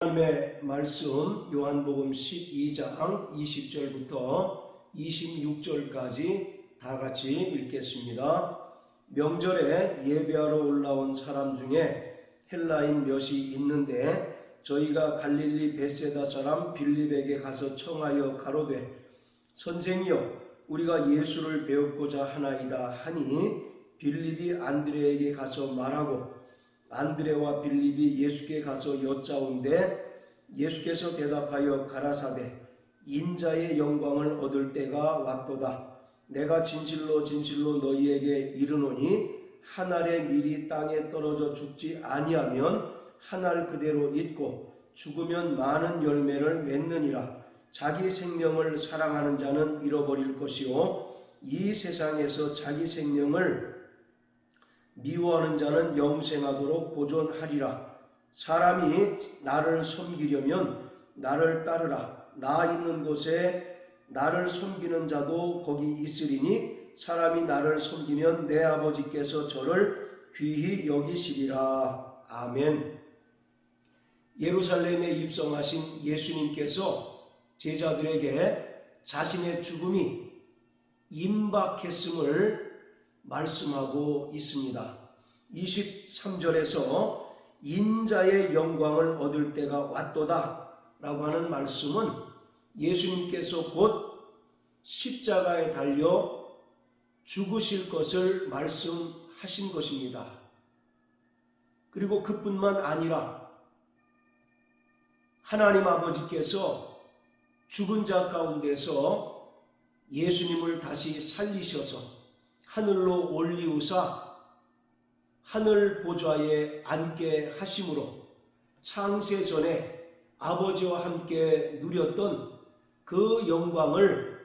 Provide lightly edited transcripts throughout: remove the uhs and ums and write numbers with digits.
하나님의 말씀 요한복음 12장 20절부터 26절까지 다 같이 읽겠습니다. 명절에 예배하러 올라온 사람 중에 헬라인 몇이 있는데 저희가 갈릴리 벳세다 사람 빌립에게 가서 청하여 가로되 선생이여 우리가 예수를 배우고자 하나이다 하니 빌립이 안드레에게 가서 말하고 안드레와 빌립이 예수께 가서 여짜온데 예수께서 대답하여 가라사대 인자의 영광을 얻을 때가 왔도다. 내가 진실로 진실로 너희에게 이르노니 한 알의 밀이 땅에 떨어져 죽지 아니하면 한 알 그대로 있고 죽으면 많은 열매를 맺느니라. 자기 생명을 사랑하는 자는 잃어버릴 것이요 이 세상에서 자기 생명을 미워하는 자는 영생하도록 보존하리라. 사람이 나를 섬기려면 나를 따르라. 나 있는 곳에 나를 섬기는 자도 거기 있으리니 사람이 나를 섬기면 내 아버지께서 저를 귀히 여기시리라. 아멘. 예루살렘에 입성하신 예수님께서 제자들에게 자신의 죽음이 임박했음을 말씀하고 있습니다. 23절에서 인자의 영광을 얻을 때가 왔도다 라고 하는 말씀은 예수님께서 곧 십자가에 달려 죽으실 것을 말씀하신 것입니다. 그리고 그뿐만 아니라 하나님 아버지께서 죽은 자 가운데서 예수님을 다시 살리셔서 하늘로 올리우사 하늘 보좌에 앉게 하심으로 창세 전에 아버지와 함께 누렸던 그 영광을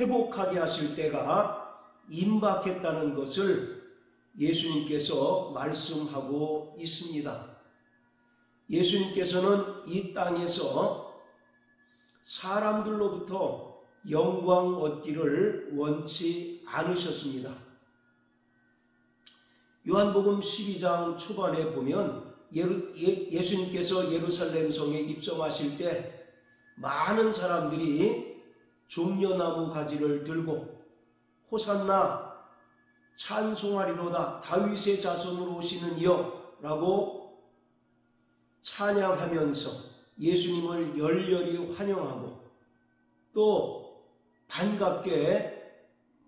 회복하게 하실 때가 임박했다는 것을 예수님께서 말씀하고 있습니다. 예수님께서는 이 땅에서 사람들로부터 영광 얻기를 원치 않으셨습니다. 요한복음 12장 초반에 보면 예수님께서 예루살렘 성에 입성하실 때 많은 사람들이 종려나무 가지를 들고 호산나 찬송하리로다 다윗의 자손으로 오시는 이여 라고 찬양하면서 예수님을 열렬히 환영하고 또 반갑게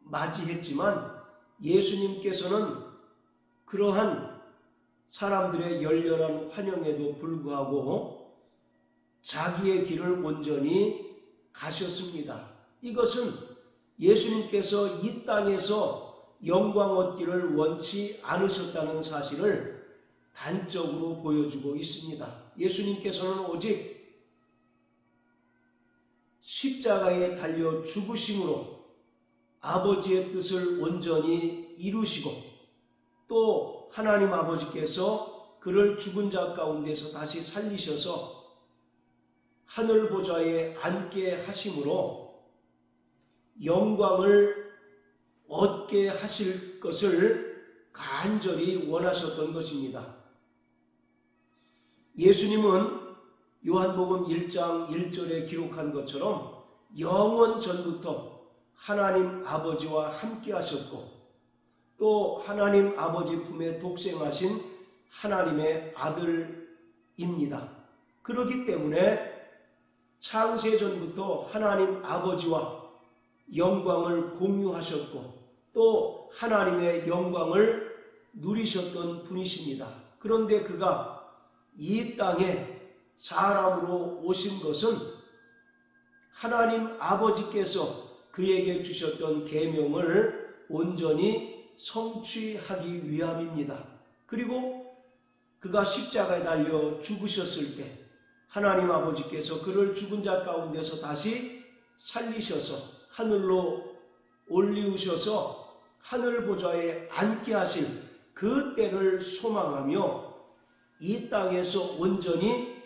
맞이했지만 예수님께서는 그러한 사람들의 열렬한 환영에도 불구하고 자기의 길을 온전히 가셨습니다. 이것은 예수님께서 이 땅에서 영광 얻기를 원치 않으셨다는 사실을 단적으로 보여주고 있습니다. 예수님께서는 오직 십자가에 달려 죽으심으로 아버지의 뜻을 온전히 이루시고 또 하나님 아버지께서 그를 죽은 자 가운데서 다시 살리셔서 하늘 보좌에 앉게 하심으로 영광을 얻게 하실 것을 간절히 원하셨던 것입니다. 예수님은 요한복음 1장 1절에 기록한 것처럼 영원 전부터 하나님 아버지와 함께 하셨고 또 하나님 아버지 품에 독생하신 하나님의 아들입니다. 그렇기 때문에 창세전부터 하나님 아버지와 영광을 공유하셨고 또 하나님의 영광을 누리셨던 분이십니다. 그런데 그가 이 땅에 사람으로 오신 것은 하나님 아버지께서 그에게 주셨던 계명을 온전히 성취하기 위함입니다. 그리고 그가 십자가에 달려 죽으셨을 때 하나님 아버지께서 그를 죽은 자 가운데서 다시 살리셔서 하늘로 올리우셔서 하늘 보좌에 앉게 하실 그 때를 소망하며 이 땅에서 온전히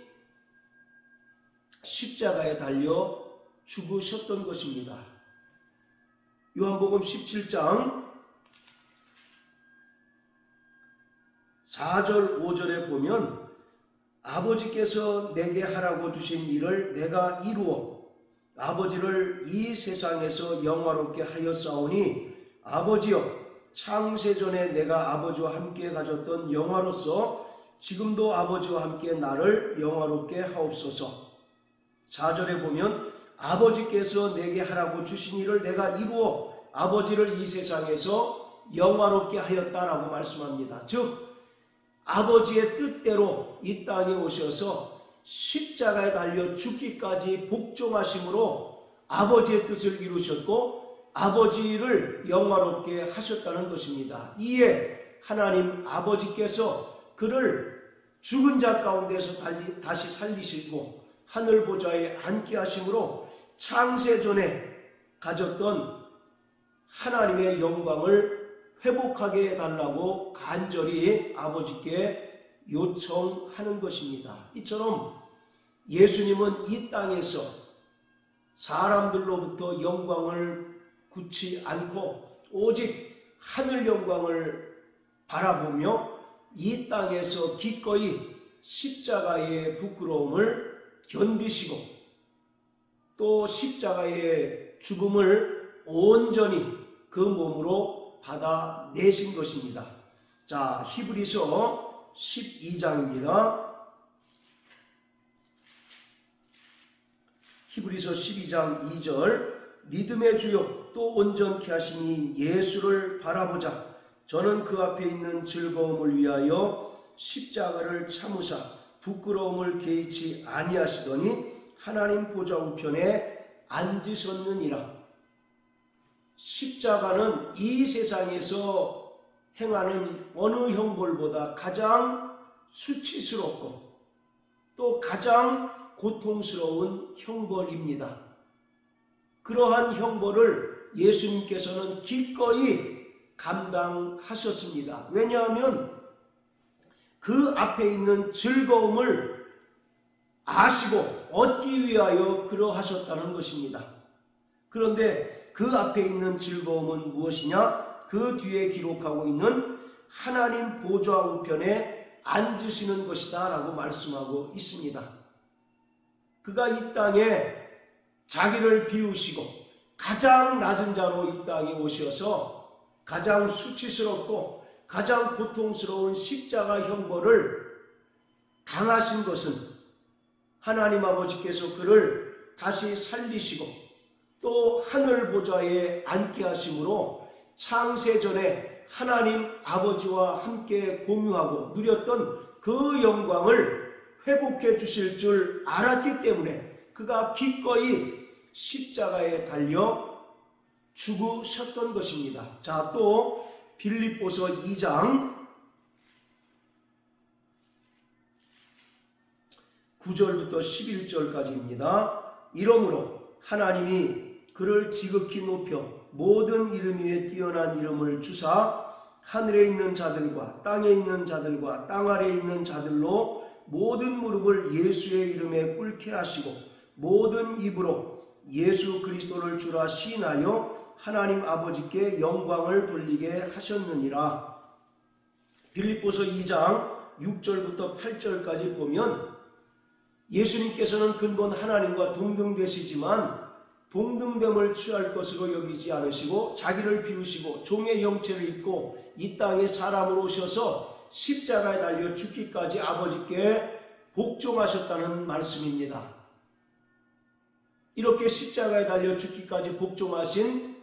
십자가에 달려 죽으셨던 것입니다. 요한복음 17장 4절 5절에 보면 아버지께서 내게 하라고 주신 일을 내가 이루어 아버지를 이 세상에서 영화롭게 하였사오니 아버지여 창세전에 내가 아버지와 함께 가졌던 영화로서 지금도 아버지와 함께 나를 영화롭게 하옵소서. 4절에 보면 아버지께서 내게 하라고 주신 일을 내가 이루어 아버지를 이 세상에서 영화롭게 하였다라고 말씀합니다. 즉 아버지의 뜻대로 이 땅에 오셔서 십자가에 달려 죽기까지 복종하심으로 아버지의 뜻을 이루셨고 아버지를 영화롭게 하셨다는 것입니다. 이에 하나님 아버지께서 그를 죽은 자 가운데서 다시 살리시고 하늘 보좌에 앉게 하심으로 창세전에 가졌던 하나님의 영광을 회복하게 해달라고 간절히 아버지께 요청하는 것입니다. 이처럼 예수님은 이 땅에서 사람들로부터 영광을 굳지 않고 오직 하늘 영광을 바라보며 이 땅에서 기꺼이 십자가의 부끄러움을 견디시고 또 십자가의 죽음을 온전히 그 몸으로 받아내신 것입니다. 자, 히브리서 12장입니다. 히브리서 12장 2절 믿음의 주요 또 온전케 하시니 예수를 바라보자. 저는 그 앞에 있는 즐거움을 위하여 십자가를 참으사 부끄러움을 개의치 아니하시더니 하나님 보좌 우편에 앉으셨느니라. 십자가는 이 세상에서 행하는 어느 형벌보다 가장 수치스럽고 또 가장 고통스러운 형벌입니다. 그러한 형벌을 예수님께서는 기꺼이 감당하셨습니다. 왜냐하면 그 앞에 있는 즐거움을 아시고 얻기 위하여 그러하셨다는 것입니다. 그런데 그 앞에 있는 즐거움은 무엇이냐? 그 뒤에 기록하고 있는 하나님 보좌 우편에 앉으시는 것이다 라고 말씀하고 있습니다. 그가 이 땅에 자기를 비우시고 가장 낮은 자로 이 땅에 오셔서 가장 수치스럽고 가장 고통스러운 십자가 형벌을 당하신 것은 하나님 아버지께서 그를 다시 살리시고 또 하늘 보좌에 앉게 하심으로 창세전에 하나님 아버지와 함께 공유하고 누렸던 그 영광을 회복해 주실 줄 알았기 때문에 그가 기꺼이 십자가에 달려 죽으셨던 것입니다. 자, 또 빌립보서 2장 9절부터 11절까지입니다. 이러므로 하나님이 그를 지극히 높여 모든 이름 위에 뛰어난 이름을 주사 하늘에 있는 자들과 땅에 있는 자들과 땅 아래에 있는 자들로 모든 무릎을 예수의 이름에 꿇게 하시고 모든 입으로 예수 그리스도를 주라 시인하여 하나님 아버지께 영광을 돌리게 하셨느니라. 빌립보서 2장 6절부터 8절까지 보면 예수님께서는 근본 하나님과 동등되시지만 동등됨을 취할 것으로 여기지 않으시고 자기를 비우시고 종의 형체를 입고 이 땅에 사람으로 오셔서 십자가에 달려 죽기까지 아버지께 복종하셨다는 말씀입니다. 이렇게 십자가에 달려 죽기까지 복종하신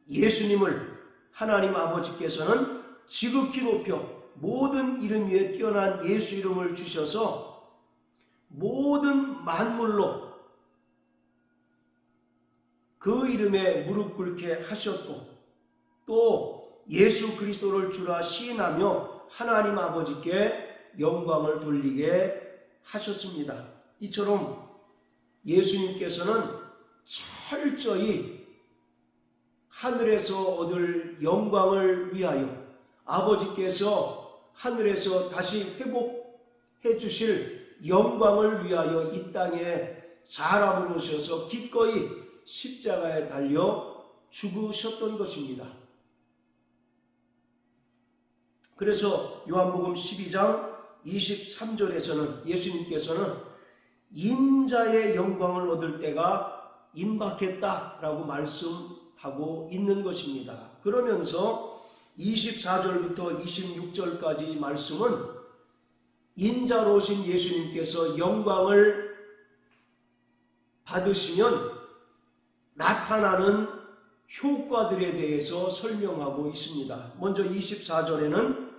예수님을 하나님 아버지께서는 지극히 높여 모든 이름 위에 뛰어난 예수 이름을 주셔서 모든 만물로 그 이름에 무릎 꿇게 하셨고 또 예수 그리스도를 주라 시인하며 하나님 아버지께 영광을 돌리게 하셨습니다. 이처럼 예수님께서는 철저히 하늘에서 얻을 영광을 위하여 아버지께서 하늘에서 다시 회복해 주실 영광을 위하여 이 땅에 사람으로 오셔서 기꺼이 십자가에 달려 죽으셨던 것입니다. 그래서 요한복음 12장 23절에서는 예수님께서는 인자의 영광을 얻을 때가 임박했다라고 말씀하고 있는 것입니다. 그러면서 24절부터 26절까지 말씀은 인자로우신 예수님께서 영광을 받으시면 나타나는 효과들에 대해서 설명하고 있습니다. 먼저 24절에는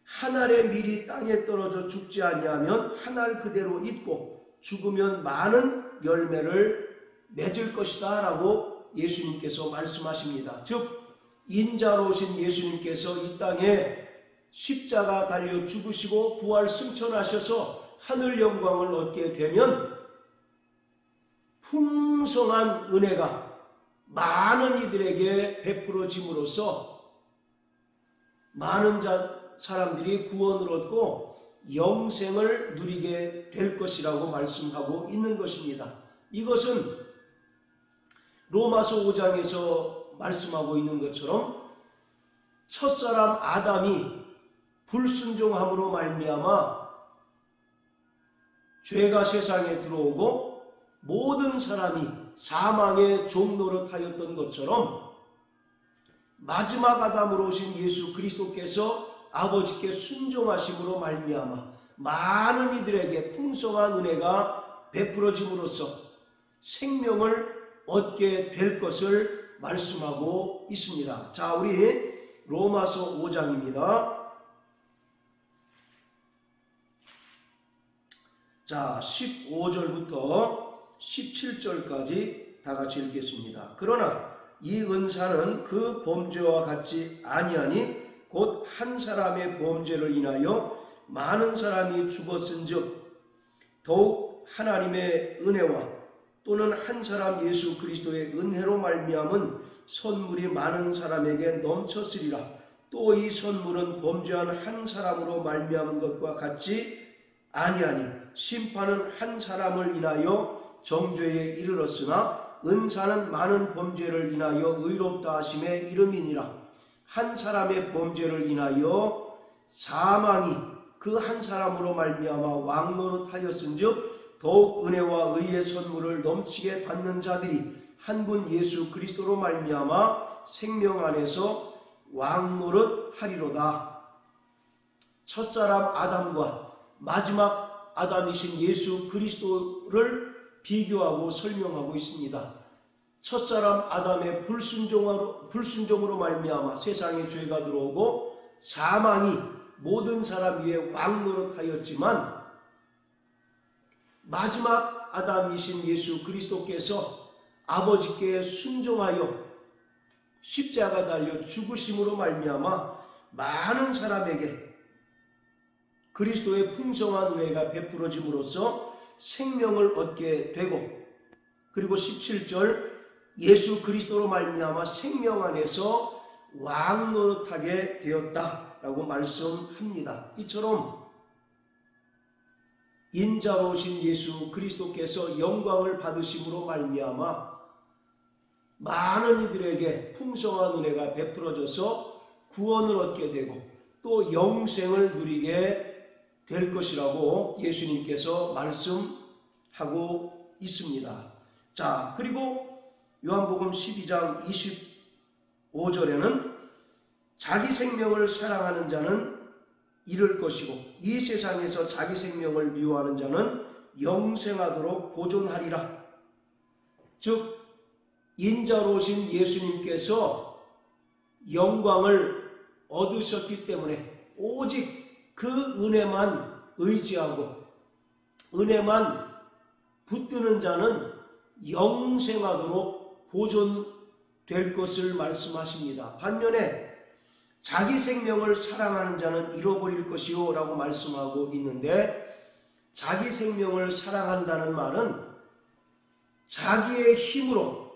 한 알의 밀이 땅에 떨어져 죽지 아니하면 한 알 그대로 있고 죽으면 많은 열매를 맺을 것이다 라고 예수님께서 말씀하십니다. 즉 인자로우신 예수님께서 이 땅에 십자가 달려 죽으시고 부활 승천하셔서 하늘 영광을 얻게 되면 풍성한 은혜가 많은 이들에게 베풀어짐으로써 많은 사람들이 구원을 얻고 영생을 누리게 될 것이라고 말씀하고 있는 것입니다. 이것은 로마서 5장에서 말씀하고 있는 것처럼 첫사람 아담이 불순종함으로 말미암아 죄가 세상에 들어오고 모든 사람이 사망의 종노릇하였던 것처럼 마지막 아담으로 오신 예수 그리스도께서 아버지께 순종하심으로 말미암아 많은 이들에게 풍성한 은혜가 베풀어짐으로써 생명을 얻게 될 것을 말씀하고 있습니다. 자, 우리 로마서 5장입니다. 자, 15절부터 17절까지 다 같이 읽겠습니다. 그러나 이 은사는 그 범죄와 같지 아니하니 곧 한 사람의 범죄를 인하여 많은 사람이 죽었은즉 더욱 하나님의 은혜와 또는 한 사람 예수 그리스도의 은혜로 말미암은 선물이 많은 사람에게 넘쳤으리라. 또 이 선물은 범죄한 한 사람으로 말미암은 것과 같지 아니하니 심판은 한 사람을 인하여 정죄에 이르렀으나 은사는 많은 범죄를 인하여 의롭다 하심에 이름이니라. 한 사람의 범죄를 인하여 사망이 그 한 사람으로 말미암아 왕노릇하였은즉 더욱 은혜와 의의 선물을 넘치게 받는 자들이 한 분 예수 그리스도로 말미암아 생명 안에서 왕노릇하리로다. 첫사람 아담과 마지막 아담이신 예수 그리스도를 비교하고 설명하고 있습니다. 첫사람 아담의 불순종으로 말미암아 세상에 죄가 들어오고 사망이 모든 사람 위에 왕노릇하였지만 마지막 아담이신 예수 그리스도께서 아버지께 순종하여 십자가 달려 죽으심으로 말미암아 많은 사람에게 그리스도의 풍성한 은혜가 베풀어짐으로써 생명을 얻게 되고, 그리고 17절 예수 그리스도로 말미암아 생명 안에서 왕노릇하게 되었다라고 말씀합니다. 이처럼 인자로우신 예수 그리스도께서 영광을 받으심으로 말미암아 많은 이들에게 풍성한 은혜가 베풀어져서 구원을 얻게 되고 또 영생을 누리게 될 것이라고 예수님께서 말씀하고 있습니다. 자, 그리고 요한복음 12장 25절에는 자기 생명을 사랑하는 자는 잃을 것이고 이 세상에서 자기 생명을 미워하는 자는 영생하도록 보존하리라. 즉 인자로우신 예수님께서 영광을 얻으셨기 때문에 오직 그 은혜만 의지하고 은혜만 붙드는 자는 영생하도록 보존될 것을 말씀하십니다. 반면에 자기 생명을 사랑하는 자는 잃어버릴 것이요 라고 말씀하고 있는데, 자기 생명을 사랑한다는 말은 자기의 힘으로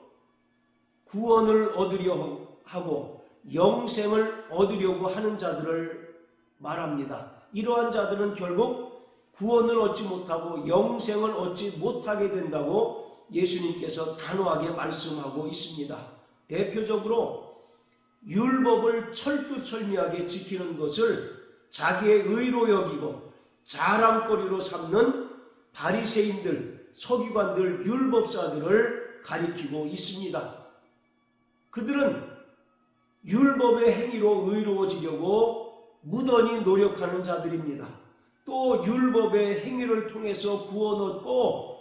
구원을 얻으려 하고 영생을 얻으려고 하는 자들을 말합니다. 이러한 자들은 결국 구원을 얻지 못하고 영생을 얻지 못하게 된다고 예수님께서 단호하게 말씀하고 있습니다. 대표적으로 율법을 철두철미하게 지키는 것을 자기의 의로 여기고 자랑거리로 삼는 바리새인들, 서기관들, 율법사들을 가리키고 있습니다. 그들은 율법의 행위로 의로워지려고 무던히 노력하는 자들입니다. 또 율법의 행위를 통해서 구원 얻고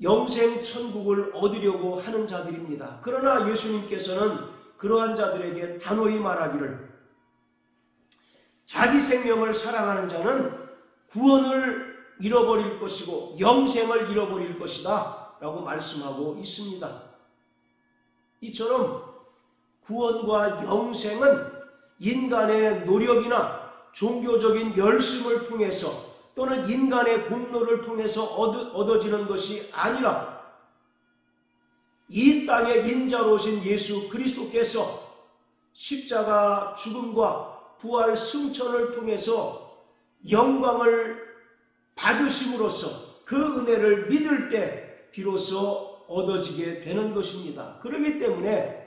영생 천국을 얻으려고 하는 자들입니다. 그러나 예수님께서는 그러한 자들에게 단호히 말하기를, 자기 생명을 사랑하는 자는 구원을 잃어버릴 것이고 영생을 잃어버릴 것이다 라고 말씀하고 있습니다. 이처럼 구원과 영생은 인간의 노력이나 종교적인 열심을 통해서 또는 인간의 공로를 통해서 얻어지는 것이 아니라 이 땅에 인자로 오신 예수 그리스도께서 십자가 죽음과 부활 승천을 통해서 영광을 받으심으로써 그 은혜를 믿을 때 비로소 얻어지게 되는 것입니다. 그렇기 때문에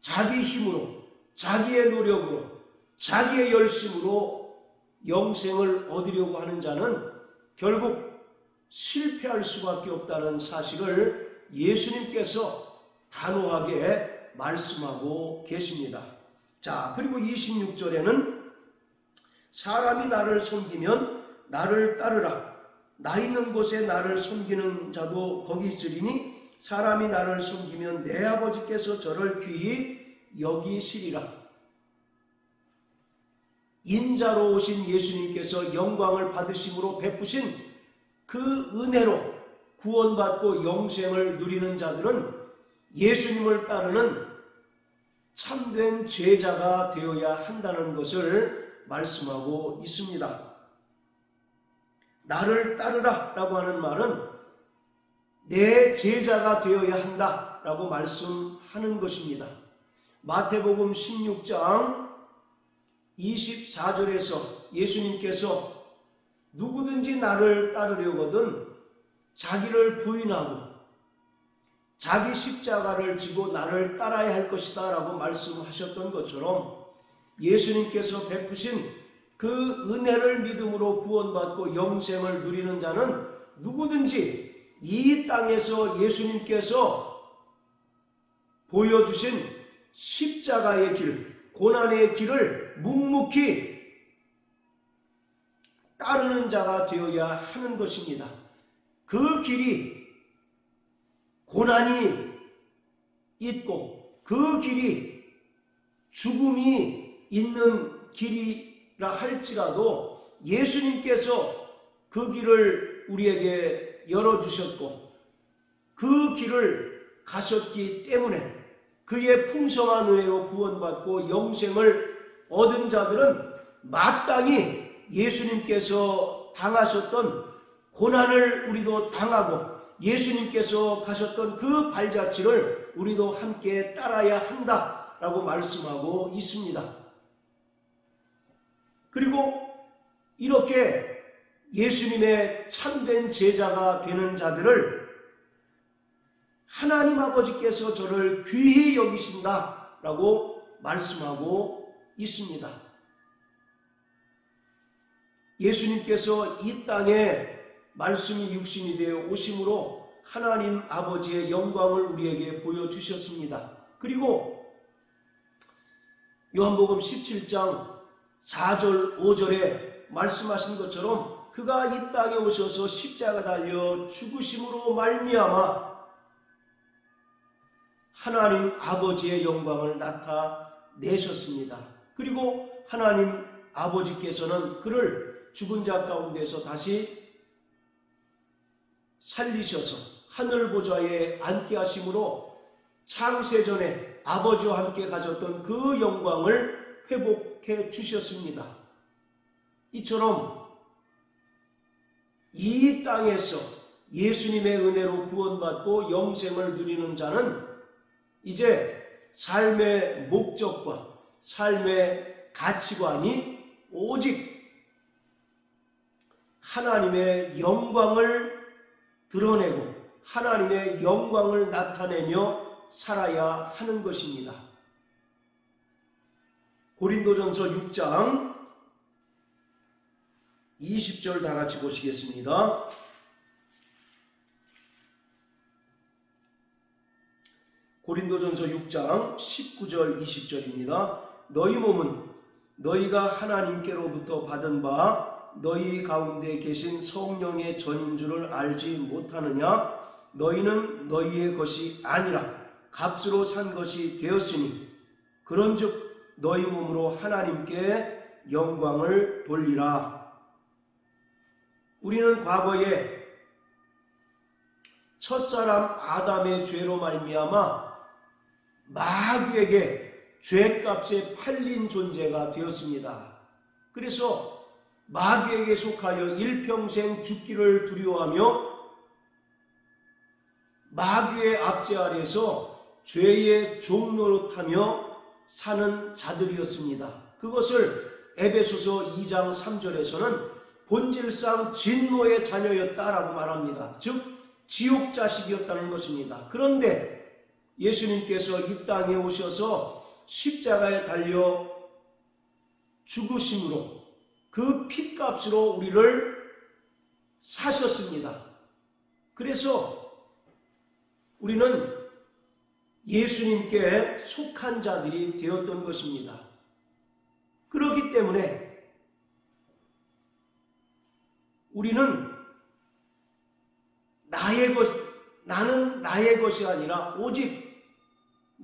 자기 힘으로, 자기의 노력으로, 자기의 열심으로 영생을 얻으려고 하는 자는 결국 실패할 수밖에 없다는 사실을 예수님께서 단호하게 말씀하고 계십니다. 자, 그리고 26절에는 사람이 나를 섬기면 나를 따르라. 나 있는 곳에 나를 섬기는 자도 거기 있으리니 사람이 나를 섬기면 내 아버지께서 저를 귀히 여기시리라. 인자로 오신 예수님께서 영광을 받으심으로 베푸신 그 은혜로 구원받고 영생을 누리는 자들은 예수님을 따르는 참된 제자가 되어야 한다는 것을 말씀하고 있습니다. 나를 따르라 라고 하는 말은 내 제자가 되어야 한다 라고 말씀하는 것입니다. 마태복음 16장 24절에서 예수님께서 누구든지 나를 따르려거든 자기를 부인하고 자기 십자가를 지고 나를 따라야 할 것이다 라고 말씀하셨던 것처럼 예수님께서 베푸신 그 은혜를 믿음으로 구원받고 영생을 누리는 자는 누구든지 이 땅에서 예수님께서 보여주신 십자가의 길, 고난의 길을 묵묵히 따르는 자가 되어야 하는 것입니다. 그 길이 고난이 있고 그 길이 죽음이 있는 길이라 할지라도 예수님께서 그 길을 우리에게 열어주셨고 그 길을 가셨기 때문에 그의 풍성한 은혜로 구원받고 영생을 얻은 자들은 마땅히 예수님께서 당하셨던 고난을 우리도 당하고 예수님께서 가셨던 그 발자취를 우리도 함께 따라야 한다라고 말씀하고 있습니다. 그리고 이렇게 예수님의 참된 제자가 되는 자들을 하나님 아버지께서 저를 귀히 여기신다라고 말씀하고 있습니다. 예수님께서 이 땅에 말씀이 육신이 되어 오심으로 하나님 아버지의 영광을 우리에게 보여주셨습니다. 그리고 요한복음 17장 4절 5절에 말씀하신 것처럼 그가 이 땅에 오셔서 십자가 달려 죽으심으로 말미암아 하나님 아버지의 영광을 나타내셨습니다. 그리고 하나님 아버지께서는 그를 죽은 자 가운데서 다시 살리셔서 하늘 보좌에 앉게 하심으로 창세전에 아버지와 함께 가졌던 그 영광을 회복해 주셨습니다. 이처럼 이 땅에서 예수님의 은혜로 구원받고 영생을 누리는 자는 이제 삶의 목적과 삶의 가치관이 오직 하나님의 영광을 드러내고 하나님의 영광을 나타내며 살아야 하는 것입니다. 고린도전서 6장 20절 다 같이 보시겠습니다. 고린도전서 6장 19절 20절입니다. 너희 몸은 너희가 하나님께로부터 받은 바 너희 가운데 계신 성령의 전인 줄을 알지 못하느냐? 너희는 너희의 것이 아니라 값으로 산 것이 되었으니 그런즉 너희 몸으로 하나님께 영광을 돌리라. 우리는 과거에 첫사람 아담의 죄로 말미암아 마귀에게 죄값에 팔린 존재가 되었습니다. 그래서 마귀에게 속하여 일평생 죽기를 두려워하며 마귀의 압제 아래서 죄의 종노릇하며 사는 자들이었습니다. 그것을 에베소서 2장 3절에서는 본질상 진노의 자녀였다라고 말합니다. 즉 지옥 자식이었다는 것입니다. 그런데 예수님께서 이 땅에 오셔서 십자가에 달려 죽으심으로 그 핏값으로 우리를 사셨습니다. 그래서 우리는 예수님께 속한 자들이 되었던 것입니다. 그렇기 때문에 우리는 나는 나의 것이 아니라 오직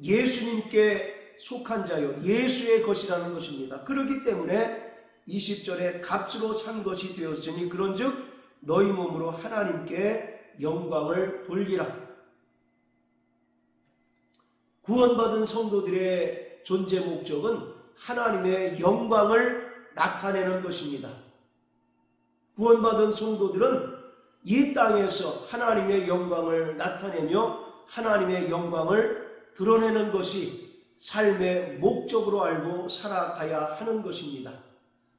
예수님께 속한 자요 예수의 것이라는 것입니다. 그렇기 때문에 20절에 값으로 산 것이 되었으니 그런즉 너희 몸으로 하나님께 영광을 돌리라. 구원받은 성도들의 존재 목적은 하나님의 영광을 나타내는 것입니다. 구원받은 성도들은 이 땅에서 하나님의 영광을 나타내며 하나님의 영광을 드러내는 것이 삶의 목적으로 알고 살아가야 하는 것입니다.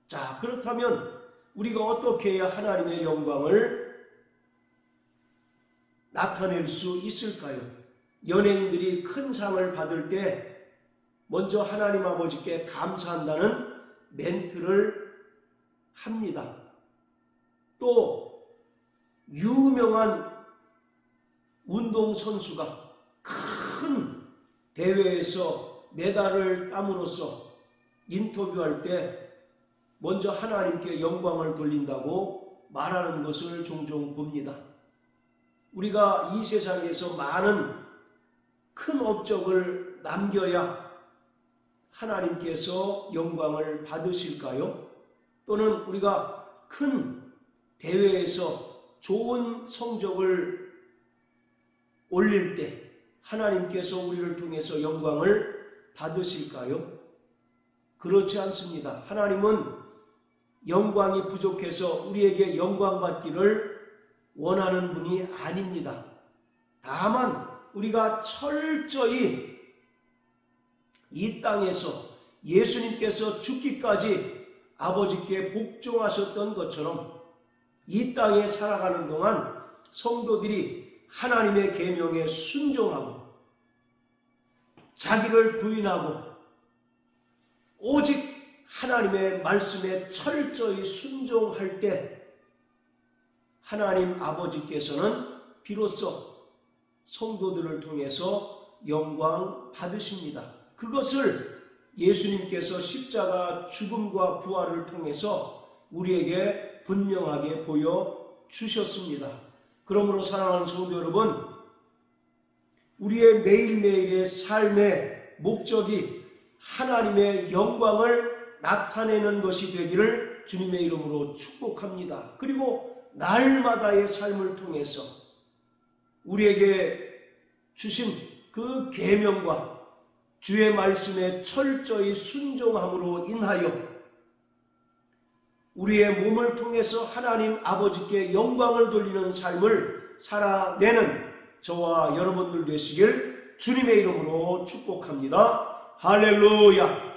자, 그렇다면 우리가 어떻게 해야 하나님의 영광을 나타낼 수 있을까요? 연예인들이 큰 상을 받을 때 먼저 하나님 아버지께 감사한다는 멘트를 합니다. 또 유명한 운동선수가 큰 대회에서 메달을 땀으로써 인터뷰할 때 먼저 하나님께 영광을 돌린다고 말하는 것을 종종 봅니다. 우리가 이 세상에서 많은 큰 업적을 남겨야 하나님께서 영광을 받으실까요? 또는 우리가 큰 대회에서 좋은 성적을 올릴 때 하나님께서 우리를 통해서 영광을 받으실까요? 그렇지 않습니다. 하나님은 영광이 부족해서 우리에게 영광 받기를 원하는 분이 아닙니다. 다만 우리가 철저히 이 땅에서 예수님께서 죽기까지 아버지께 복종하셨던 것처럼 이 땅에 살아가는 동안 성도들이 하나님의 계명에 순종하고 자기를 부인하고 오직 하나님의 말씀에 철저히 순종할 때 하나님 아버지께서는 비로소 성도들을 통해서 영광 받으십니다. 그것을 예수님께서 십자가 죽음과 부활을 통해서 우리에게 분명하게 보여주셨습니다. 그러므로 사랑하는 성도 여러분, 우리의 매일매일의 삶의 목적이 하나님의 영광을 나타내는 것이 되기를 주님의 이름으로 축복합니다. 그리고 날마다의 삶을 통해서 우리에게 주신 그 계명과 주의 말씀에 철저히 순종함으로 인하여 우리의 몸을 통해서 하나님 아버지께 영광을 돌리는 삶을 살아내는 저와 여러분들 되시길 주님의 이름으로 축복합니다. 할렐루야.